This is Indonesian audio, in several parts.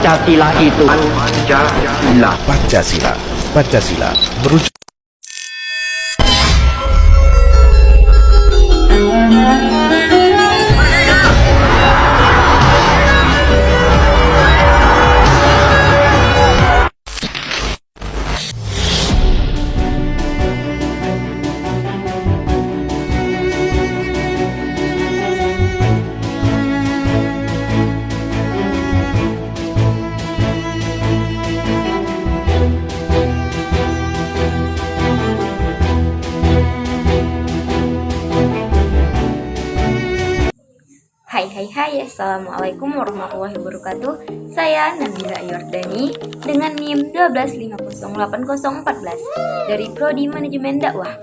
Pancasila itu Pancasila merujuk Hai, Assalamualaikum warahmatullahi wabarakatuh. Saya Nabila Yordani dengan NIM 1250814 dari Prodi Manajemen Dakwah.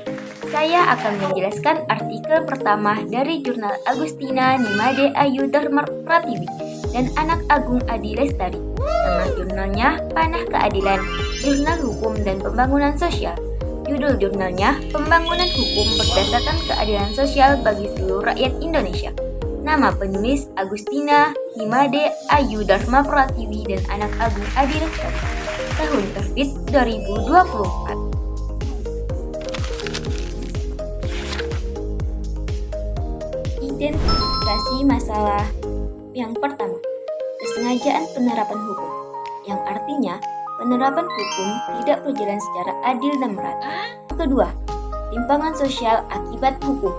Saya akan menjelaskan artikel pertama dari Jurnal Agustina Nimade Ayu Dharma Pratiwi dan Anak Agung Adi Lestari. Nama jurnalnya Panah Keadilan, Jurnal Hukum dan Pembangunan Sosial. Judul jurnalnya Pembangunan Hukum Berdasarkan Keadilan Sosial bagi Seluruh Rakyat Indonesia. Nama penulis Agustina Nimade Ayu Dharma Pratiwi dan Anak Agung Adi Lestari. Tahun terbit 2024. Identifikasi masalah. Yang pertama, kesengajaan penerapan hukum, yang artinya penerapan hukum tidak berjalan secara adil dan merata. Yang kedua, timpangan sosial akibat hukum.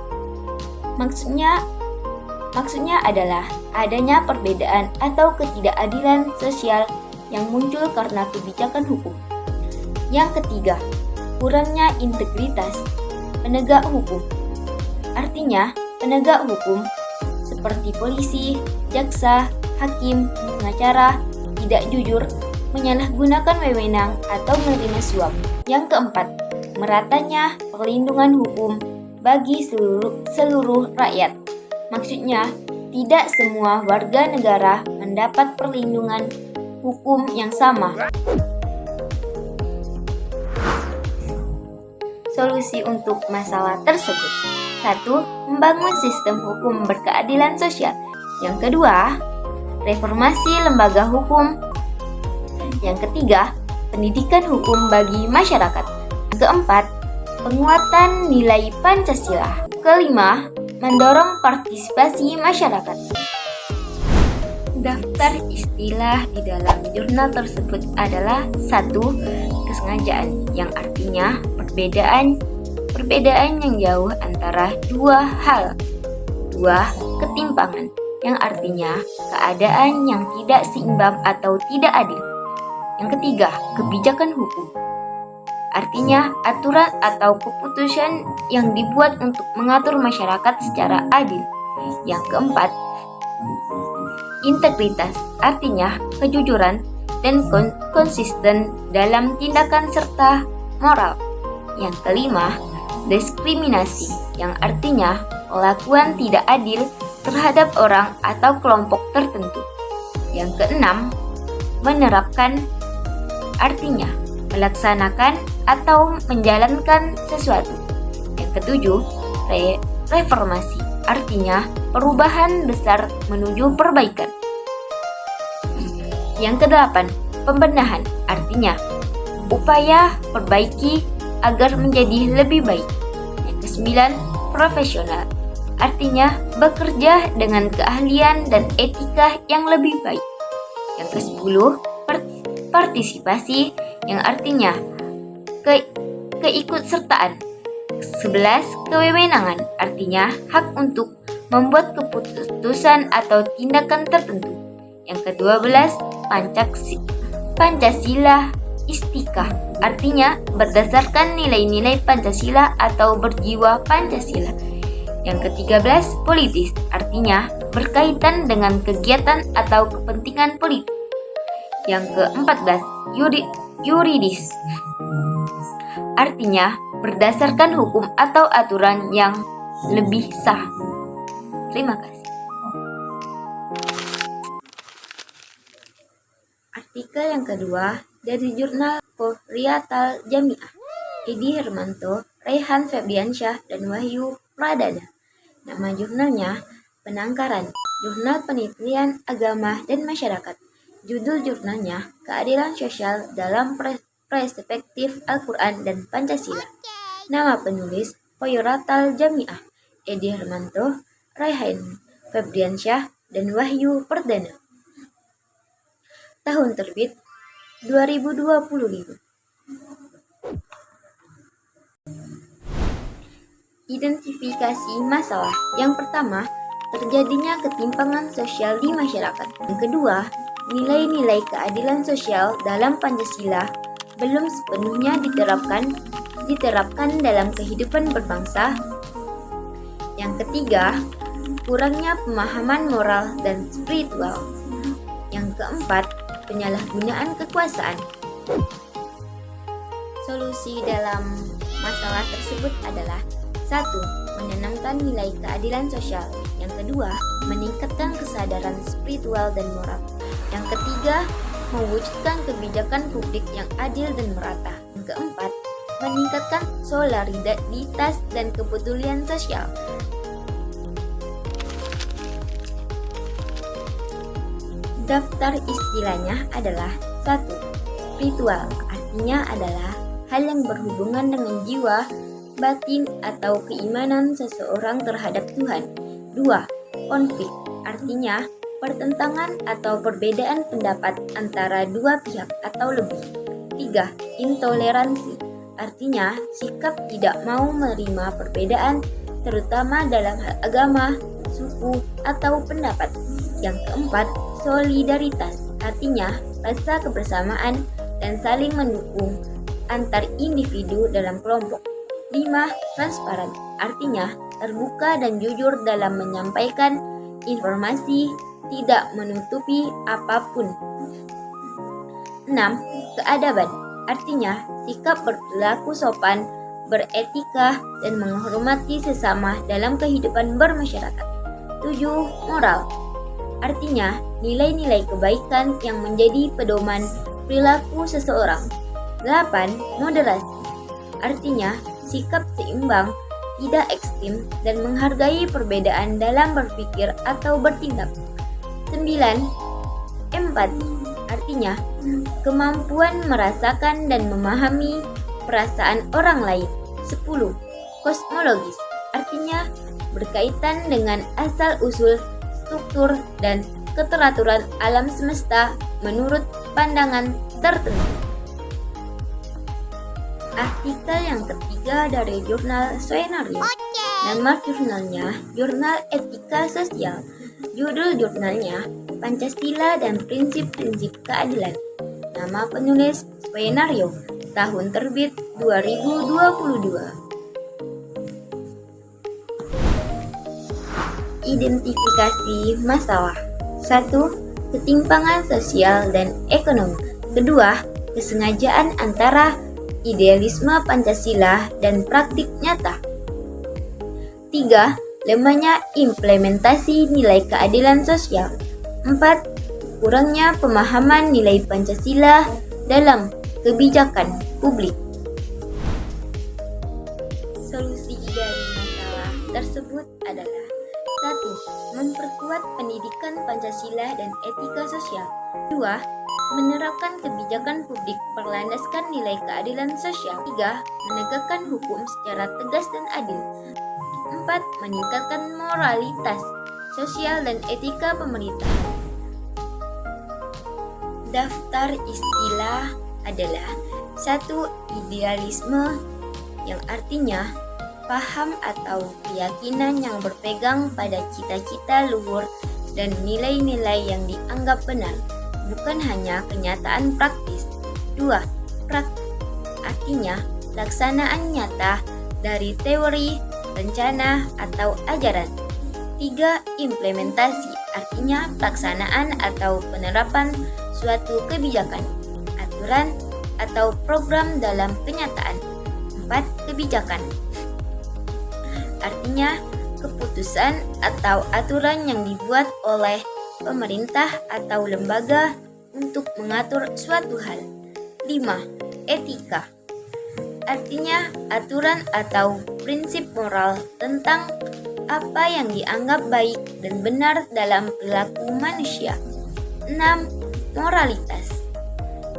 Maksudnya adalah adanya perbedaan atau ketidakadilan sosial yang muncul karena kebijakan hukum. Yang ketiga, kurangnya integritas penegak hukum. Artinya, penegak hukum seperti polisi, jaksa, hakim, pengacara tidak jujur, menyalahgunakan wewenang atau menerima suap. Yang keempat, meratanya perlindungan hukum bagi seluruh rakyat. Maksudnya, tidak semua warga negara mendapat perlindungan hukum yang sama. Solusi untuk masalah tersebut. 1. Membangun sistem hukum berkeadilan sosial. Yang kedua, reformasi lembaga hukum. Yang ketiga, pendidikan hukum bagi masyarakat. Yang keempat, penguatan nilai Pancasila. Kelima, mendorong partisipasi masyarakat. Daftar istilah di dalam jurnal tersebut adalah 1. Kesengajaan, yang artinya perbedaan yang jauh antara dua hal. 2. Ketimpangan, yang artinya keadaan yang tidak seimbang atau tidak adil. Yang ketiga, kebijakan hukum, artinya aturan atau keputusan yang dibuat untuk mengatur masyarakat secara adil. Yang keempat, integritas, artinya kejujuran dan konsisten dalam tindakan serta moral. Yang kelima, diskriminasi, yang artinya perlakuan tidak adil terhadap orang atau kelompok tertentu. Yang keenam, menerapkan, artinya melaksanakan atau menjalankan sesuatu. Yang ketujuh, reformasi, artinya perubahan besar menuju perbaikan. Yang kedelapan, pembenahan, artinya upaya perbaiki agar menjadi lebih baik. Yang kesembilan, profesional, artinya bekerja dengan keahlian dan etika yang lebih baik. Yang kesepuluh, partisipasi, yang artinya keikutsertaan. 11. Kewewenangan, artinya hak untuk membuat keputusan atau tindakan tertentu. Yang ke-12, Pancasila Istikah, artinya berdasarkan nilai-nilai Pancasila atau berjiwa Pancasila. Yang ke-13, politis, artinya berkaitan dengan kegiatan atau kepentingan politik. Yang ke-14, yuridis, artinya berdasarkan hukum atau aturan yang lebih sah. Terima kasih. Artikel yang kedua dari Jurnal Hurriyatul Jamiah, Edi Hermanto, Raihan Febriansyah, dan Wahyu Pradana. Nama jurnalnya Penangkaran, Jurnal Penelitian Agama dan Masyarakat. Judul jurnalnya Keadilan Sosial dalam Perspektif Al-Quran dan Pancasila. Nama penulis Koiratal Jamiah, Edi Hermanto, Raihan Febriansyah, dan Wahyu Perdana. Tahun terbit 2025. Identifikasi masalah. Yang pertama, terjadinya ketimpangan sosial di masyarakat. Yang kedua, nilai-nilai keadilan sosial dalam Pancasila belum sepenuhnya diterapkan dalam kehidupan berbangsa. Yang ketiga, kurangnya pemahaman moral dan spiritual. Yang keempat, penyalahgunaan kekuasaan. Solusi dalam masalah tersebut adalah: 1. Menanamkan nilai keadilan sosial. Yang kedua, meningkatkan kesadaran spiritual dan moral. Yang ketiga, mewujudkan kebijakan publik yang adil dan merata. Yang keempat, meningkatkan solidaritas dan kepedulian sosial. Daftar istilahnya adalah: 1. Spiritual, artinya adalah hal yang berhubungan dengan jiwa, batin, atau keimanan seseorang terhadap Tuhan. 2. Konflik, artinya pertentangan atau perbedaan pendapat antara dua pihak atau lebih. 3. Intoleransi, artinya sikap tidak mau menerima perbedaan, terutama dalam hal agama, suku, atau pendapat. Yang keempat, solidaritas, artinya rasa kebersamaan dan saling mendukung antar individu dalam kelompok. 5. Transparan, artinya terbuka dan jujur dalam menyampaikan informasi, tidak menutupi apapun. 6. Keadaban, artinya sikap berperilaku sopan, beretika, dan menghormati sesama dalam kehidupan bermasyarakat. 7. Moral, artinya nilai-nilai kebaikan yang menjadi pedoman perilaku seseorang. 8. Moderasi, artinya sikap seimbang, tidak ekstrim, dan menghargai perbedaan dalam berpikir atau bertindak. 9. Empati, artinya kemampuan merasakan dan memahami perasaan orang lain. 10. Kosmologis, artinya berkaitan dengan asal-usul, struktur, dan keteraturan alam semesta menurut pandangan tertentu. Artikel yang ketiga dari jurnal Soenario. Nama jurnalnya Jurnal Etika Sosial. Judul jurnalnya Pancasila dan Prinsip-Prinsip Keadilan. Nama penulis Soenario. Tahun terbit 2022. Identifikasi masalah. 1. Ketimpangan sosial dan ekonomi. Kedua, kesengajaan antara idealisme Pancasila dan praktik nyata. 3. Lemahnya implementasi nilai keadilan sosial. 4. Kurangnya pemahaman nilai Pancasila dalam kebijakan publik. Solusi dari masalah tersebut adalah: 1. Memperkuat pendidikan Pancasila dan etika sosial. 2. Menerapkan kebijakan publik berlandaskan nilai keadilan sosial. 3. Menegakkan hukum secara tegas dan adil. 4. Meningkatkan moralitas sosial dan etika pemerintahan. Daftar istilah adalah: 1. Idealisme, yang artinya paham atau keyakinan yang berpegang pada cita-cita luhur dan nilai-nilai yang dianggap benar, bukan hanya kenyataan praktis. 2. Praktik, artinya pelaksanaan nyata dari teori, rencana, atau ajaran. 3. Implementasi, artinya pelaksanaan atau penerapan suatu kebijakan, aturan, atau program dalam kenyataan. 4. Kebijakan, artinya keputusan atau aturan yang dibuat oleh pemerintah atau lembaga untuk mengatur suatu hal. 5. Etika, artinya aturan atau prinsip moral tentang apa yang dianggap baik dan benar dalam perilaku manusia. 6. moralitas,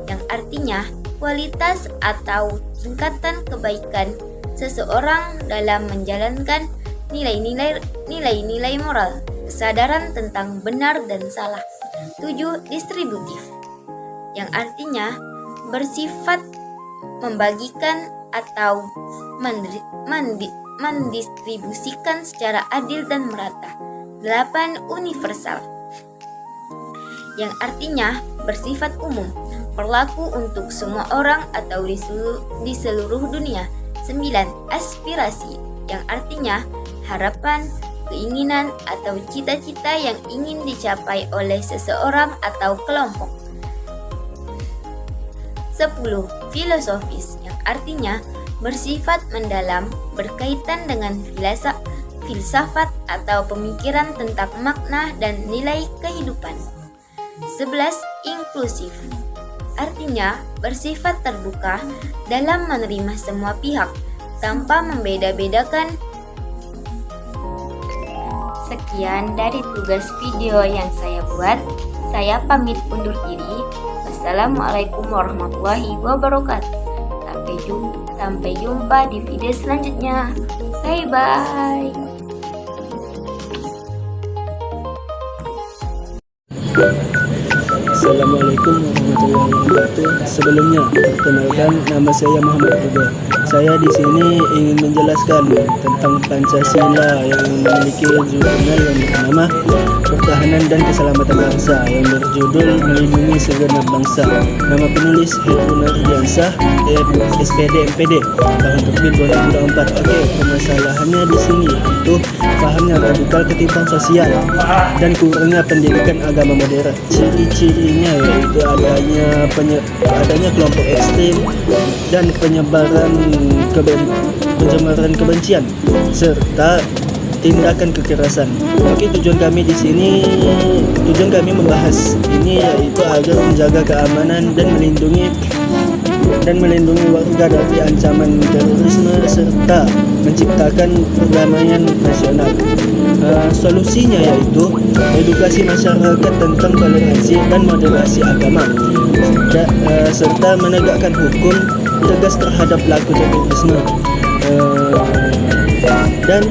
yang artinya kualitas atau tingkatan kebaikan seseorang dalam menjalankan nilai-nilai moral, kesadaran tentang benar dan salah. 7. Distributif, yang artinya bersifat membagikan atau mendistribusikan secara adil dan merata. 8. Universal, yang artinya bersifat umum, berlaku untuk semua orang atau di seluruh dunia. 9. Aspirasi, yang artinya harapan, keinginan, atau cita-cita yang ingin dicapai oleh seseorang atau kelompok. 10. Filosofis, yang artinya bersifat mendalam, berkaitan dengan filsafat atau pemikiran tentang makna dan nilai kehidupan. 11. Inklusif, artinya bersifat terbuka dalam menerima semua pihak tanpa membeda-bedakan. Sekian dari tugas video yang saya buat. Saya pamit undur diri. Wassalamualaikum warahmatullahi wabarakatuh. Sampai jumpa di video selanjutnya. Bye bye. Assalamualaikum warahmatullahi wabarakatuh. Sebelumnya, perkenalkan, nama saya Muhammad Ridho. Saya di sini ingin menjelaskan tentang Pancasila yang memiliki jurnal yang bernama Pertahanan dan Keselamatan Bangsa yang berjudul Melindungi Segenap Bangsa. Nama penulis Heru Nardiansah, SPD MPD, tahun terbit 2004. Oke, permasalahannya di sini itu pahamnya radikal ketimpang sosial dan kurangnya pendidikan agama modern. Ciri-cirinya yaitu adanya kelompok ekstrem dan penyebaran kebencian serta tindakan kekerasan. Oke, tujuan kami membahas ini yaitu agar menjaga keamanan dan melindungi warga dari ancaman terorisme serta menciptakan perdamaian nasional. Solusinya yaitu edukasi masyarakat tentang toleransi dan moderasi agama serta menegakkan hukum tegas terhadap pelaku terorisme dan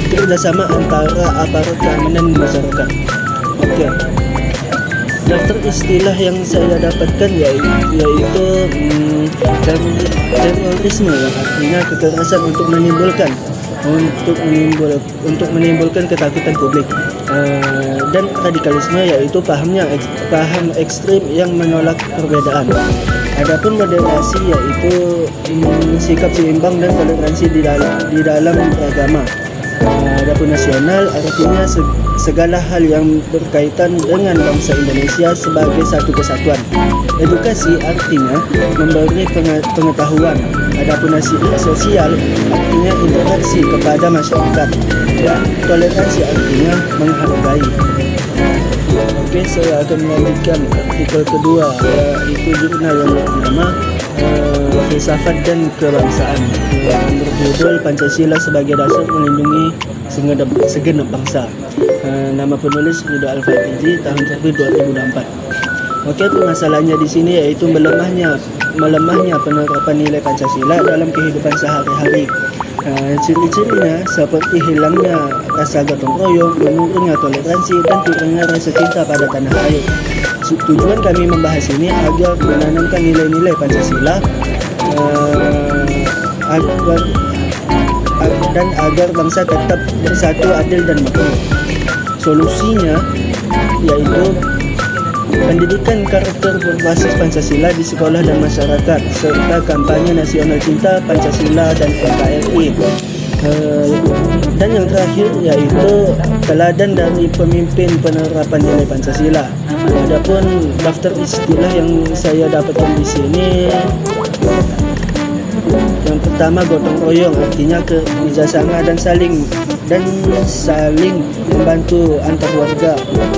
kerjasama antara aparat keamanan masyarakat. Oke. Daftar istilah yang saya dapatkan yaitu terorisme, yang artinya kekerasan untuk menimbulkan ketakutan publik, dan radikalisme yaitu paham ekstrim yang menolak perbedaan. Adapun moderasi yaitu sikap seimbang dan toleransi di dalam beragama. Adapun nasional artinya segala hal yang berkaitan dengan bangsa Indonesia sebagai satu kesatuan. Edukasi artinya memberi pengetahuan. Adapun sosial artinya interaksi kepada masyarakat, dan toleransi artinya menghargai. Oke, saya akan melanjutkan artikel kedua, yaitu jurnal yang bernama Filsafat dan Kebangsaan yang berjudul Pancasila sebagai dasar melindungi segenap bangsa. Nama penulis Ridho Al-Fatiji, tahun terbit 2004. Oke, permasalahannya di sini yaitu melemahnya penerapan nilai Pancasila dalam kehidupan sehari-hari. Ciri-cirinya seperti hilangnya rasa gotong royong, menurunnya toleransi, dan kurangnya rasa cinta pada tanah air. Tujuan kami membahas ini agar menanamkan nilai-nilai Pancasila agar bangsa tetap bersatu, adil, dan makmur. Solusinya yaitu pendidikan karakter berbasis Pancasila di sekolah dan masyarakat, serta kampanye nasional cinta Pancasila dan NKRI. Dan yang terakhir yaitu teladan dari pemimpin penerapan nilai Pancasila. Adapun daftar istilah yang saya dapatkan di sini, yang pertama gotong royong, artinya kerjasama dan saling membantu antar warga.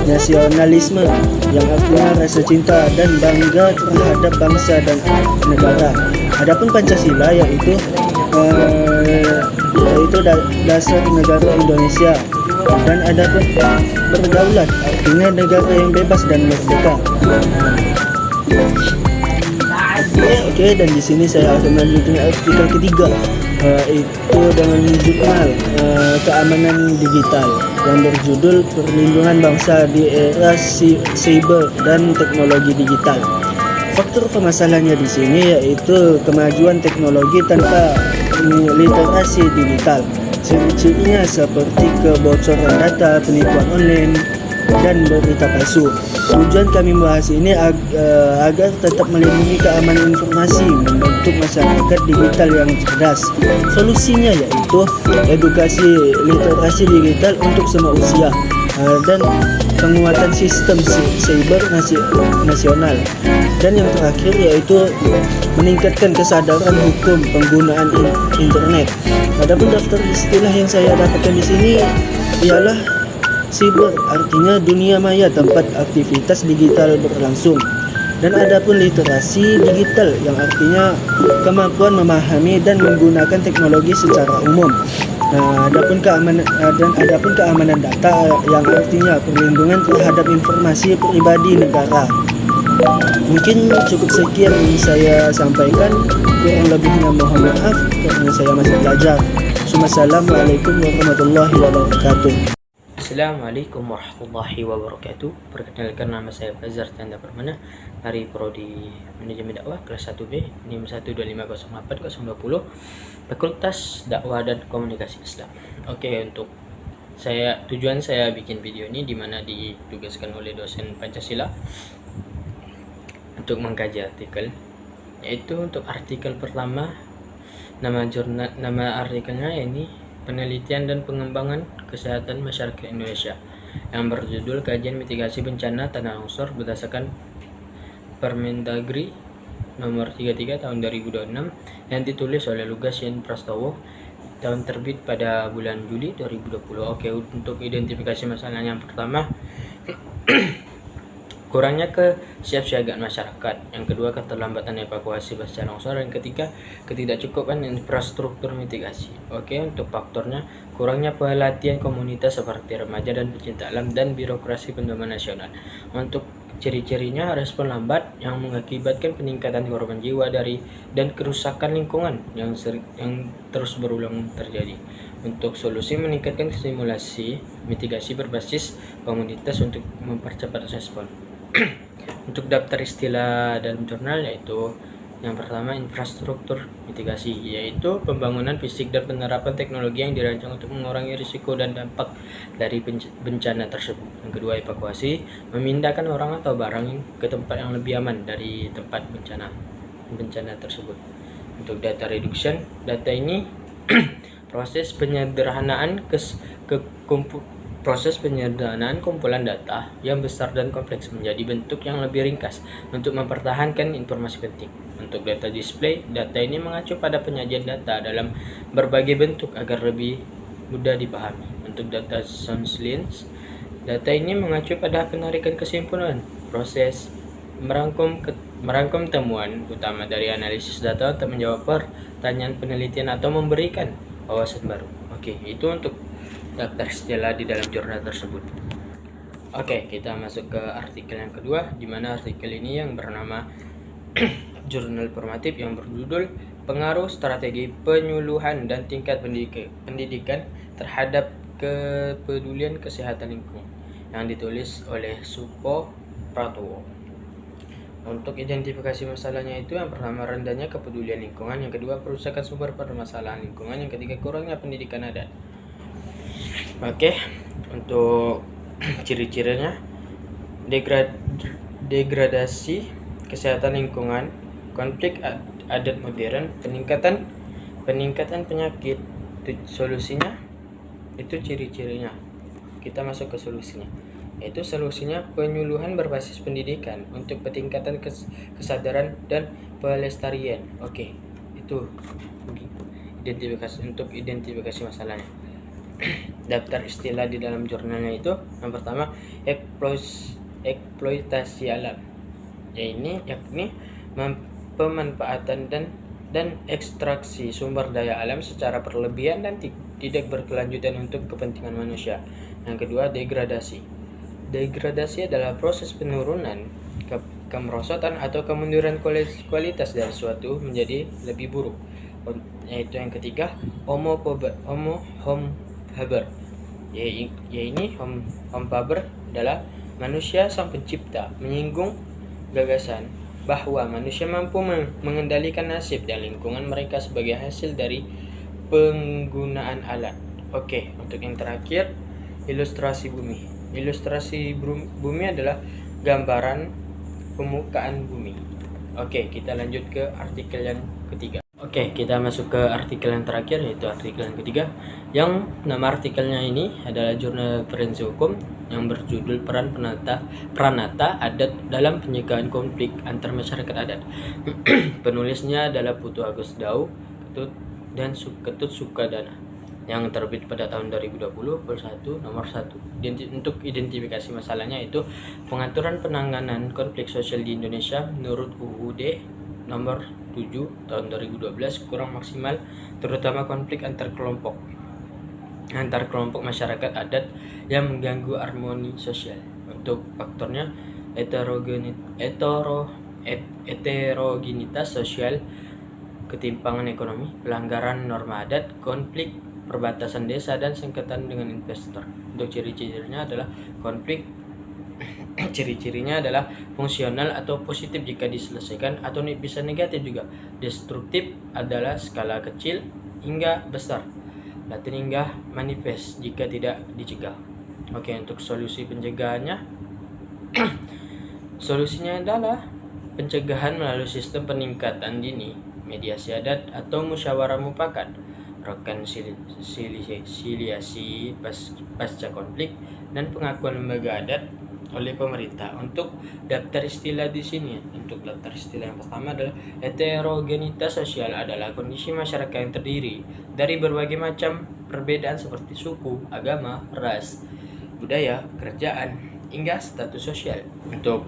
Nasionalisme, yang artinya rasa cinta dan bangga terhadap bangsa dan negara. Adapun Pancasila yaitu dasar negara Indonesia. Dan adapun berdaulat, artinya negara yang bebas dan merdeka. Oke, dan di sini saya akan melanjutkan artikel ketiga, itu dengan jurnal keamanan digital yang berjudul Perlindungan Bangsa di Era Cyber dan Teknologi Digital. Faktor permasalahannya di sini yaitu kemajuan teknologi tanpa literasi digital. Ciri-cirinya seperti kebocoran data, penipuan online, dan berita palsu. Tujuan kami membahas ini agar tetap melindungi keamanan informasi, membentuk masyarakat digital yang cerdas. Solusinya yaitu edukasi literasi digital untuk semua usia, dan penguatan sistem cyber nasional. Dan yang terakhir yaitu meningkatkan kesadaran hukum penggunaan internet. Adapun daftar istilah yang saya dapatkan di sini ialah cyber, artinya dunia maya tempat aktivitas digital berlangsung. Dan adapun literasi digital yang artinya kemampuan memahami dan menggunakan teknologi secara umum. Adapun keamanan data yang artinya perlindungan terhadap informasi pribadi negara. Mungkin cukup sekian yang saya sampaikan, kurang lebihnya mohon maaf karena saya masih belajar. Assalamualaikum warahmatullahi wabarakatuh. Assalamualaikum warahmatullahi wabarakatuh. Perkenalkan, nama saya Fazar Tanda Permana dari Prodi Manajemen Dakwah kelas 1B NIM 125084020 Fakultas Dakwah dan Komunikasi Islam. Oke, untuk tujuan saya bikin video ini dimana ditugaskan oleh dosen Pancasila untuk mengkaji artikel, yaitu untuk artikel pertama, nama artikelnya ini Penelitian dan Pengembangan Kesehatan Masyarakat Indonesia yang berjudul Kajian Mitigasi Bencana Tanah Longsor berdasarkan Permendagri nomor 33 tahun 2026 yang ditulis oleh Lugas Yen Prastowo, tahun terbit pada bulan Juli 2020. Oke, untuk identifikasi masalah yang pertama kurangnya kesiapsiagaan masyarakat, yang kedua keterlambatan evakuasi pasca longsor, yang ketiga ketidakcukupan infrastruktur mitigasi. Oke, untuk faktornya kurangnya pelatihan komunitas seperti remaja dan pecinta alam dan birokrasi pendoman nasional. Untuk ciri-cirinya respon lambat yang mengakibatkan peningkatan korban jiwa dan kerusakan lingkungan yang terus berulang terjadi. Untuk solusi meningkatkan simulasi mitigasi berbasis komunitas untuk mempercepat respon. Untuk daftar istilah dalam jurnal yaitu yang pertama infrastruktur mitigasi, yaitu pembangunan fisik dan penerapan teknologi yang dirancang untuk mengurangi risiko dan dampak dari bencana tersebut. Yang kedua evakuasi, memindahkan orang atau barang ke tempat yang lebih aman dari tempat bencana tersebut. Untuk data reduction, data ini proses penyederhanaan kumpulan data yang besar dan kompleks menjadi bentuk yang lebih ringkas untuk mempertahankan informasi penting. Untuk data display, data ini mengacu pada penyajian data dalam berbagai bentuk agar lebih mudah dipahami. Untuk data soundlines, data ini mengacu pada penarikan kesimpulan, proses merangkum temuan utama dari analisis data untuk menjawab pertanyaan penelitian atau memberikan wawasan baru. Oke, itu untuk daftar istilah di dalam jurnal tersebut. Oke, kita masuk ke artikel yang kedua, di mana artikel ini yang bernama Jurnal Formatif yang berjudul Pengaruh Strategi Penyuluhan dan Tingkat Pendidikan Terhadap Kepedulian Kesehatan Lingkungan yang ditulis oleh Supo Pratowo. Untuk identifikasi masalahnya itu yang pertama rendahnya kepedulian lingkungan, yang kedua perusakan sumber permasalahan lingkungan, yang ketiga kurangnya pendidikan adat. Oke, untuk ciri-cirinya degradasi kesehatan lingkungan, konflik adat modern, peningkatan penyakit. Solusinya itu ciri-cirinya. Kita masuk ke solusinya. Yaitu solusinya penyuluhan berbasis pendidikan untuk peningkatan kesadaran dan pelestarian. Oke, itu identifikasi masalahnya. Daftar istilah di dalam jurnalnya itu yang pertama eksploitasi alam, yakni pemanfaatan dan ekstraksi sumber daya alam secara berlebihan dan tidak berkelanjutan untuk kepentingan manusia. Yang kedua degradasi, Degradasi adalah proses penurunan, kemerosotan atau kemunduran kualitas dari suatu menjadi lebih buruk. Yaitu yang ketiga, Homo faber. Homo faber adalah manusia sang pencipta, menyinggung gagasan bahwa manusia mampu mengendalikan nasib dan lingkungan mereka sebagai hasil dari penggunaan alat. Oke, untuk yang terakhir, ilustrasi bumi. Ilustrasi bumi adalah gambaran permukaan bumi. Oke, kita lanjut ke artikel yang ketiga. Oke, kita masuk ke artikel yang terakhir, yaitu artikel yang ketiga, yang nama artikelnya ini adalah jurnal referensi hukum yang berjudul Peranata Adat dalam Pencegahan Konflik Antar Masyarakat Adat. Penulisnya adalah Putu Agus Dau dan Ketut Sukadana, yang terbit pada tahun 2020, nomor 1. Untuk identifikasi masalahnya itu pengaturan penanganan konflik sosial di Indonesia menurut UUD nomor 7 tahun 2012 kurang maksimal, terutama konflik antar kelompok masyarakat adat yang mengganggu harmoni sosial. Untuk faktornya heterogenitas sosial, ketimpangan ekonomi, pelanggaran norma adat, konflik perbatasan desa, dan sengketa dengan investor. Untuk ciri-cirinya adalah fungsional atau positif jika diselesaikan, atau bisa negatif juga. Destruktif adalah skala kecil hingga besar, Latin hingga manifest jika tidak dicegah. Oke, untuk solusi pencegahannya, solusinya adalah pencegahan melalui sistem peningkatan dini, mediasi adat atau musyawarah mufakat, rekonsiliasi pasca konflik, dan pengakuan lembaga adat oleh pemerintah. Untuk daftar istilah di sini, untuk daftar istilah yang pertama adalah heterogenitas sosial adalah kondisi masyarakat yang terdiri dari berbagai macam perbedaan seperti suku, agama, ras, budaya, kerjaan, hingga status sosial. Untuk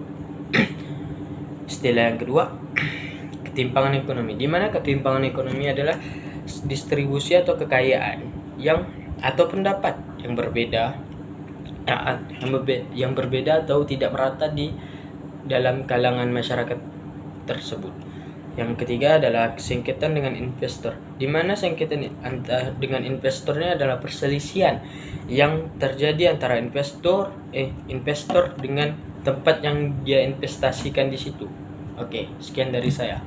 istilah yang kedua, ketimpangan ekonomi, di mana ketimpangan ekonomi adalah distribusi atau kekayaan atau pendapat yang berbeda atau tidak merata di dalam kalangan masyarakat tersebut. Yang ketiga adalah sengketa dengan investor, di mana sengketa dengan investornya adalah perselisihan yang terjadi antara investor dengan tempat yang dia investasikan di situ. Oke, sekian dari saya.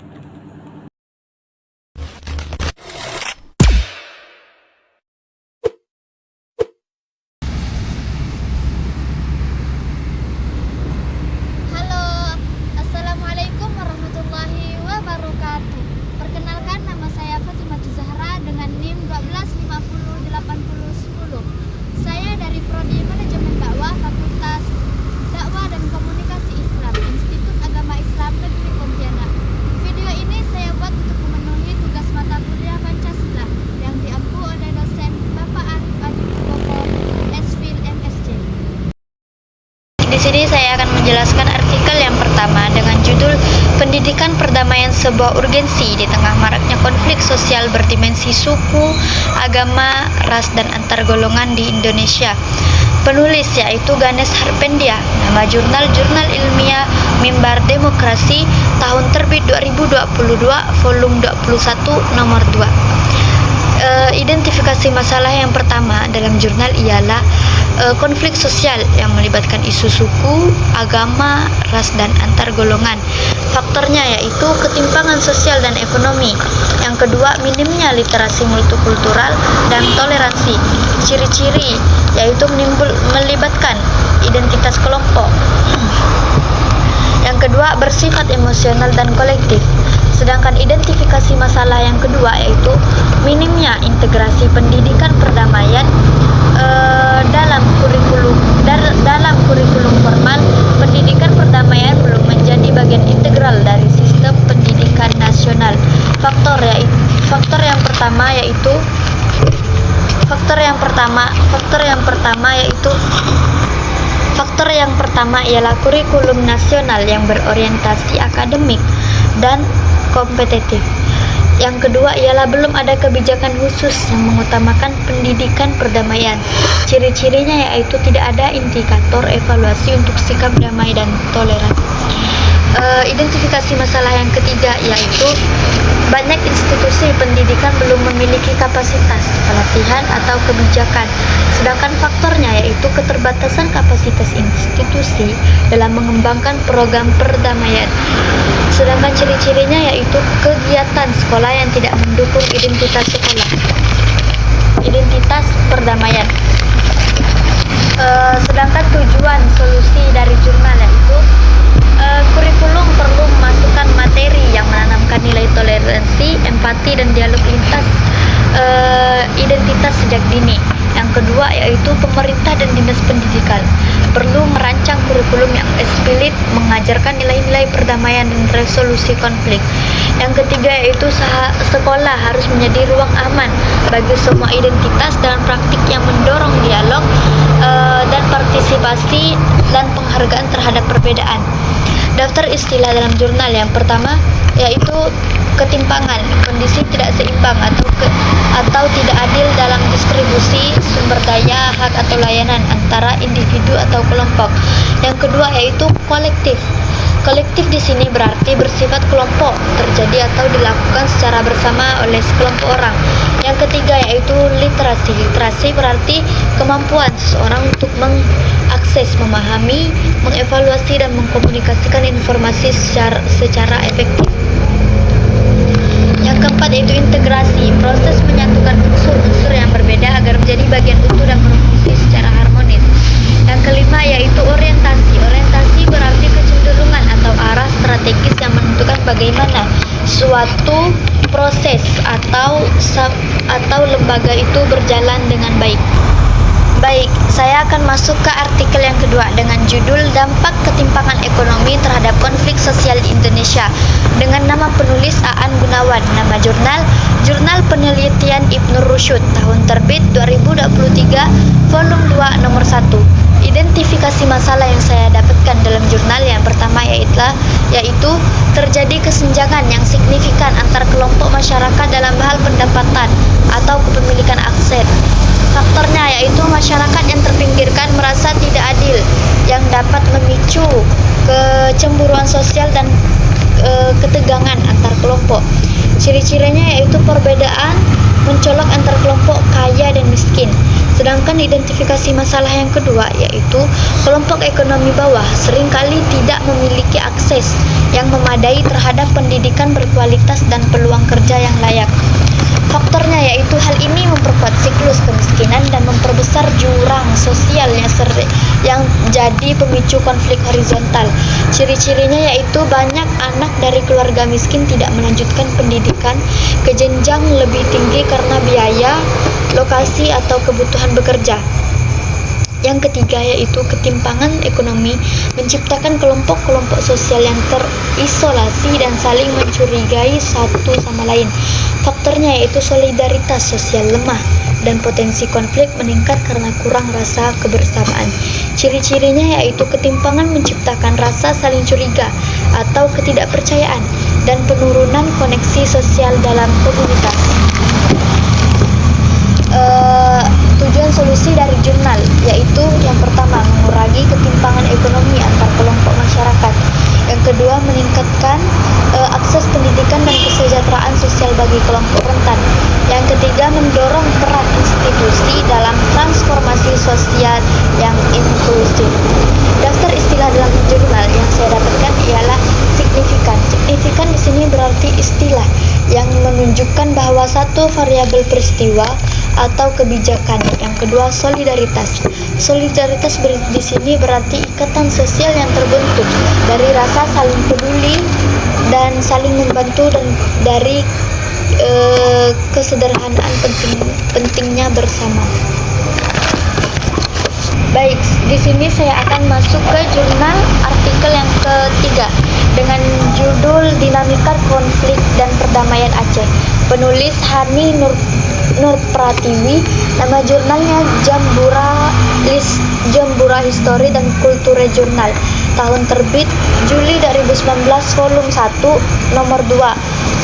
Di sini saya akan menjelaskan artikel yang pertama dengan judul Pendidikan Perdamaian Sebuah Urgensi di Tengah Maraknya Konflik Sosial Berdimensi Suku, Agama, Ras, dan Antar Golongan di Indonesia. Penulis yaitu Ganesh Harpendia. Nama jurnal ilmiah Mimbar Demokrasi, tahun terbit 2022, volume 21, nomor 2. Identifikasi masalah yang pertama dalam jurnal ialah konflik sosial yang melibatkan isu suku, agama, ras, dan antar golongan. Faktornya yaitu ketimpangan sosial dan ekonomi. Yang kedua, minimnya literasi multikultural dan toleransi. Ciri-ciri yaitu melibatkan identitas kelompok. Yang kedua, bersifat emosional dan kolektif. Sedangkan identifikasi masalah yang kedua yaitu minimnya integrasi pendidikan perdamaian dalam kurikulum formal. Pendidikan perdamaian belum menjadi bagian integral dari sistem pendidikan nasional. Faktor yang pertama ialah kurikulum nasional yang berorientasi akademik dan kompetitif. Yang kedua ialah belum ada kebijakan khusus yang mengutamakan pendidikan perdamaian. Ciri-cirinya yaitu tidak ada indikator evaluasi untuk sikap damai dan toleran. Identifikasi masalah yang ketiga yaitu banyak institusi pendidikan belum memiliki kapasitas, pelatihan atau kebijakan. Sedangkan faktornya yaitu keterbatasan kapasitas institusi dalam mengembangkan program perdamaian. Sedangkan ciri-cirinya yaitu kegiatan sekolah yang tidak mendukung identitas sekolah, identitas perdamaian. Sedangkan tujuan solusi dari jurnal yaitu kurikulum perlu memasukkan materi yang menanamkan nilai toleransi, empati, dan dialog lintas identitas sejak dini. Yang kedua yaitu pemerintah dan dinas pendidikan perlu merancang kurikulum yang eksplisit mengajarkan nilai-nilai perdamaian dan resolusi konflik. Yang ketiga yaitu sekolah harus menjadi ruang aman bagi semua identitas dan praktik yang mendorong dialog dan partisipasi dan penghargaan terhadap perbedaan. Daftar istilah dalam jurnal yang pertama yaitu ketimpangan, kondisi tidak seimbang atau tidak adil dalam distribusi sumber daya, hak atau layanan antara individu atau kelompok. Yang kedua yaitu kolektif. Kolektif di sini berarti bersifat kelompok, terjadi atau dilakukan secara bersama oleh sekelompok orang. Yang ketiga yaitu literasi. Literasi berarti kemampuan seseorang untuk mengakses, memahami, mengevaluasi, dan mengkomunikasikan informasi secara efektif. Yang keempat yaitu integrasi, proses menyatukan unsur-unsur yang berbeda agar menjadi bagian utuh dan berfungsi secara harmonis. Yang kelima yaitu orientasi. Orientasi berarti kecenderungan atau arah strategis yang menentukan bagaimana suatu proses atau lembaga itu berjalan dengan baik. Baik, saya akan masuk ke artikel yang kedua dengan judul Dampak Ketimpangan Ekonomi Terhadap Konflik Sosial di Indonesia dengan nama penulis Aan Gunawan. Nama jurnal Jurnal Penelitian Ibnu Rusyd, tahun terbit 2023, volume 2 nomor 1. Identifikasi masalah yang saya dapatkan dalam jurnal yang pertama yaitu terjadi kesenjangan yang signifikan antar kelompok masyarakat dalam hal pendapatan atau kepemilikan aset. Faktornya yaitu masyarakat yang terpinggirkan merasa tidak adil yang dapat memicu kecemburuan sosial dan ketegangan antar kelompok. Ciri-cirinya yaitu perbedaan mencolok antar kelompok kaya dan miskin. Sedangkan identifikasi masalah yang kedua yaitu kelompok ekonomi bawah seringkali tidak memiliki akses yang memadai terhadap pendidikan berkualitas dan peluang kerja yang layak. Faktornya yaitu hal ini memperkuat siklus kemiskinan dan memperbesar jurang sosial yang jadi pemicu konflik horizontal. Ciri-cirinya yaitu banyak anak dari keluarga miskin tidak melanjutkan pendidikan ke jenjang lebih tinggi karena biaya, lokasi, atau kebutuhan bekerja. Yang ketiga yaitu ketimpangan ekonomi menciptakan kelompok-kelompok sosial yang terisolasi dan saling mencurigai satu sama lain. Faktornya yaitu solidaritas sosial lemah dan potensi konflik meningkat karena kurang rasa kebersamaan. Ciri-cirinya yaitu ketimpangan menciptakan rasa saling curiga atau ketidakpercayaan dan penurunan koneksi sosial dalam komunitas. Tujuan solusi dari jurnal yaitu yang pertama mengurangi ketimpangan ekonomi antar kelompok masyarakat. Yang kedua meningkatkan akses pendidikan dan kesejahteraan sosial bagi kelompok rentan. Yang ketiga mendorong peran institusi dalam transformasi sosial yang inklusif. Daftar istilah dalam jurnal yang saya dapatkan ialah signifikan. Signifikan di sini berarti istilah yang menunjukkan bahwa satu variabel peristiwa atau kebijakan. Yang kedua solidaritas. Solidaritas di sini berarti ikatan sosial yang terbentuk dari rasa saling peduli dan saling membantu dan dari kesederhanaan pentingnya bersama. Baik, di sini saya akan masuk ke jurnal artikel yang ketiga dengan judul Dinamika Konflik dan Perdamaian Aceh. Penulis Hani Nur Pratiwi. Nama jurnalnya Jambura Histori dan Kulture Jurnal. Tahun terbit Juli 2019, volume 1 nomor 2.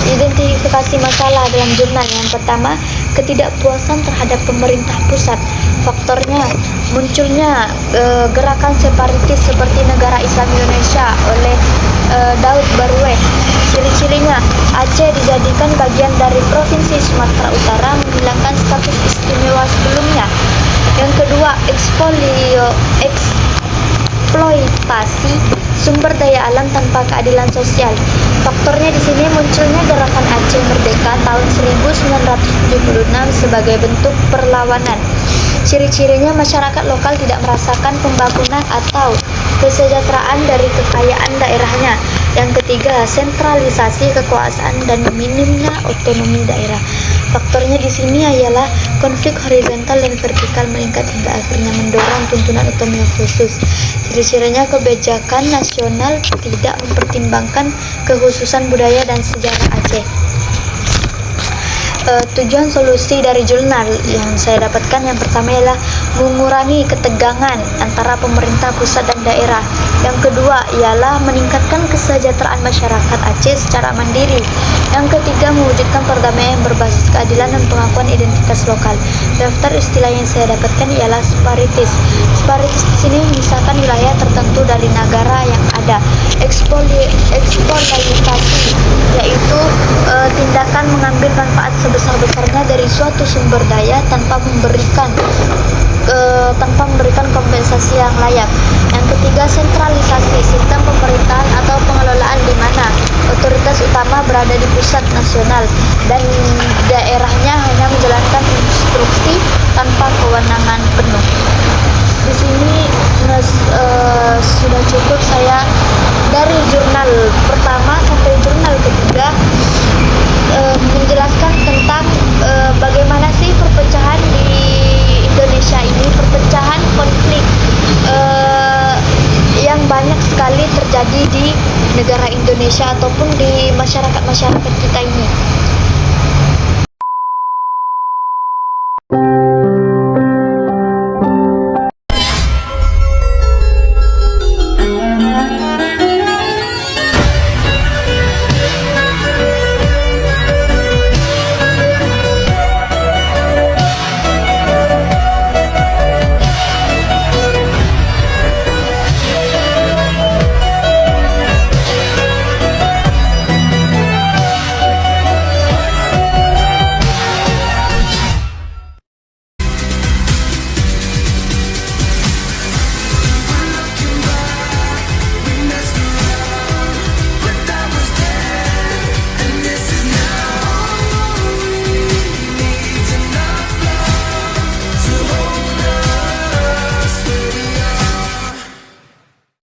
Identifikasi masalah dalam jurnal. Yang pertama, ketidakpuasan terhadap pemerintah pusat. Faktornya, munculnya gerakan separatis seperti Negara Islam Indonesia oleh Daud Barweh. Ciri-cirinya, Aceh dijadikan bagian dari Provinsi Sumatera Utara, menghilangkan status istimewa sebelumnya. Yang kedua, eksploitasi sumber daya alam tanpa keadilan sosial. Faktornya di sini munculnya gerakan Aceh Merdeka tahun 1976 sebagai bentuk perlawanan. Ciri-cirinya, masyarakat lokal tidak merasakan pembangunan atau kesejahteraan dari kekayaan daerahnya. Yang ketiga, sentralisasi kekuasaan dan minimnya otonomi daerah. Faktornya di sini ialah konflik horizontal dan vertikal meningkat hingga akhirnya mendorong tuntunan otonomi khusus. Ciri-cirinya, kebijakan nasional tidak mempertimbangkan kekhususan budaya dan sejarah Aceh. Tujuan solusi dari jurnal yang saya dapatkan, yang pertama ialah mengurangi ketegangan antara pemerintah pusat dan daerah. Yang kedua ialah meningkatkan kesejahteraan masyarakat Aceh secara mandiri. Yang ketiga, mewujudkan perdamaian yang berbasis keadilan dan pengakuan identitas lokal. Daftar istilah yang saya dapatkan ialah separatis. Separatis di sini memisahkan wilayah tertentu dari negara yang ada. Eksploitasi yaitu tindakan mengambil manfaat sebesar-besarnya dari suatu sumber daya tanpa memberikan kompensasi yang layak. Yang ketiga, sentralisasi sistem pemerintahan atau pengelolaan di mana otoritas utama berada di pusat nasional dan daerahnya hanya menjalankan instruksi tanpa kewenangan penuh. Di sini sudah cukup saya dari jurnal pertama sampai jurnal ketiga menjelaskan tentang bagaimana sih perpecahan di Indonesia ini, perpecahan konflik yang banyak sekali terjadi di negara Indonesia ataupun di masyarakat kita ini.